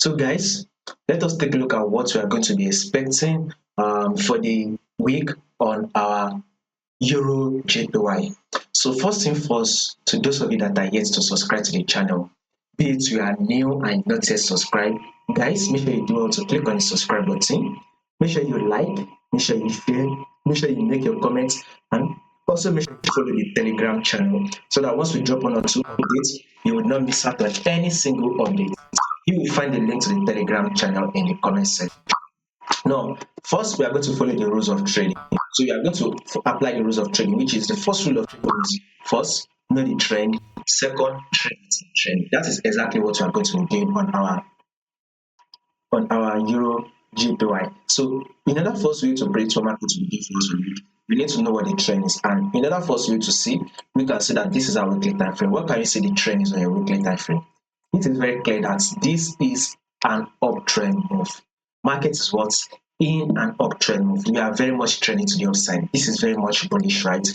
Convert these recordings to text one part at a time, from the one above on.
So guys, let us take a look at what we are going to be expecting for the week on our Euro JPY. So first thing first, to those of you that are yet to subscribe to the channel, be it you are new and not yet subscribed, guys, make sure you do also click on the subscribe button. Make sure you like, make sure you share, make sure you make your comments, and also make sure you follow the Telegram channel so that once we drop one or two updates, you will not miss out on any single update. You will find the link to the Telegram channel in the comment section. Now, first we are going to follow the rules of trading. So we are going to apply the rules of trading, which is the first rule of trading is first, know the trend. Second, trade the trend. That is exactly what we are going to be doing on our Euro JPY. So in order for us to predict what market will do for us, we need to know what the trend is. And in order for us to see, we can see that this is our weekly time frame. What can you say the trend is on your weekly time frame? It is very clear that this is an uptrend move. Market is what? In an uptrend move. We are very much trending to the upside. This is very much bullish, right?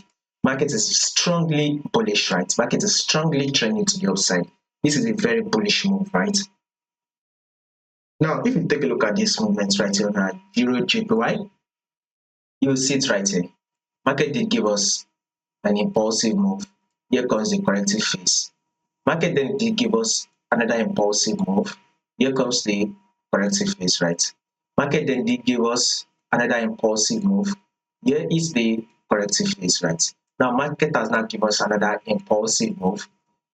Market is strongly bullish, right? Market is strongly trending to the upside. This is a very bullish move, right? Now, if you take a look at this movement right here on our Euro JPY, you'll see it right here. Market did give us an impulsive move. Here comes the corrective phase. Market then did give us another impulsive move. Here comes the corrective phase, right? Market then did give us another impulsive move. Here is the corrective phase, right? Now, market has not given us another impulsive move.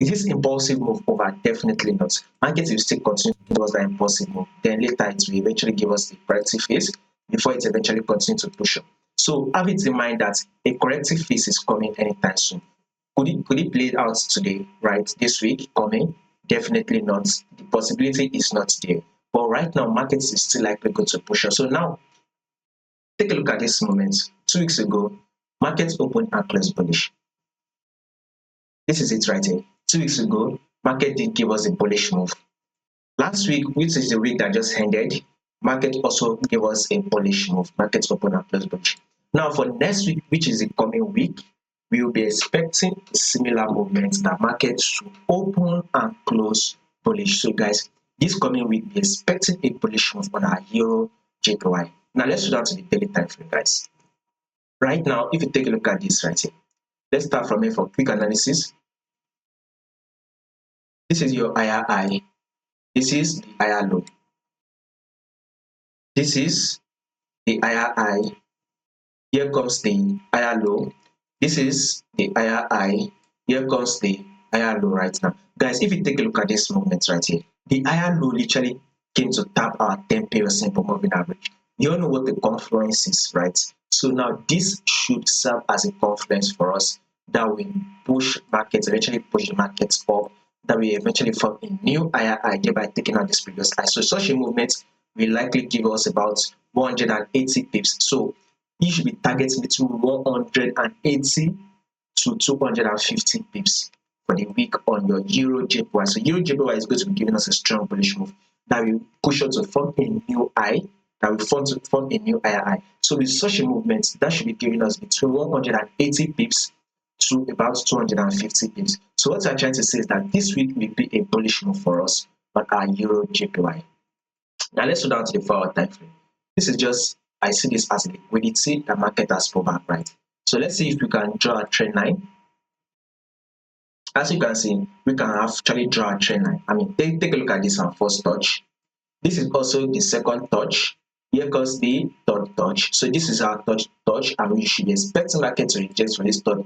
Is this impulsive move over? Definitely not. Market will still continue to give us that impulsive move. Then later it will eventually give us the corrective phase before it eventually continues to push up. So have it in mind that a corrective phase is coming anytime soon. Could it play out today, right? This week coming? Definitely not. The possibility is not there. But right now, markets is still likely going to push up. So now, take a look at this moment. 2 weeks ago, markets opened and closed bullish. This is it right here. 2 weeks ago, market did give us a bullish move. Last week, which is the week that just ended, market also gave us a bullish move. Markets open and close bullish. Now for next week, which is the coming week, we will be expecting a similar movement that markets should open and close bullish. So guys, this coming week, we're expecting a bullish move on our Euro JPY. Now let's go down to the daily time frame, guys. Right now, if you take a look at this right here, let's start from here for quick analysis. This is your higher high. This is the higher low. This is the higher high. Here comes the higher low. This is the higher high. Here comes the higher low right now. Guys, if you take a look at this movement right here, the higher low literally came to tap our 10-period simple moving average. You all know what the confluence is, right? So now this should serve as a confluence for us that will push markets, eventually push the markets up, that will eventually form a new higher high, thereby taking out this previous high. So such a movement will likely give us about 180 pips. So you should be targeting between 180 to 250 pips for the week on your Euro JPY. So Euro JPY is going to be giving us a strong bullish move that will push us to form a new high, that will form a new higher high. So with such a movement, that should be giving us between 180 pips to about 250 pips. So what I'm trying to say is that this week will be a bullish move for us on our Euro JPY. Now let's go down to the 4-hour time frame. This is just, I see this as liquidity. The market has pulled back, right? So let's see if we can draw a trend line. As you can see, we can actually draw a trend line. I mean, take a look at this on first touch. This is also the second touch. Here comes the third touch. So this is our touch, and we should be expecting market to reject for this third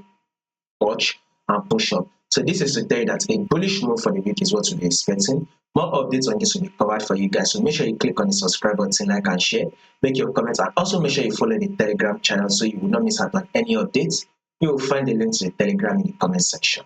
touch and push up. So this is to tell you that a bullish move for the week is what we'll be expecting. More updates on this will be covered for you guys. So make sure you click on the subscribe button, like and share, make your comments, and also make sure you follow the Telegram channel so you will not miss out on any updates. You will find the link to the Telegram in the comment section.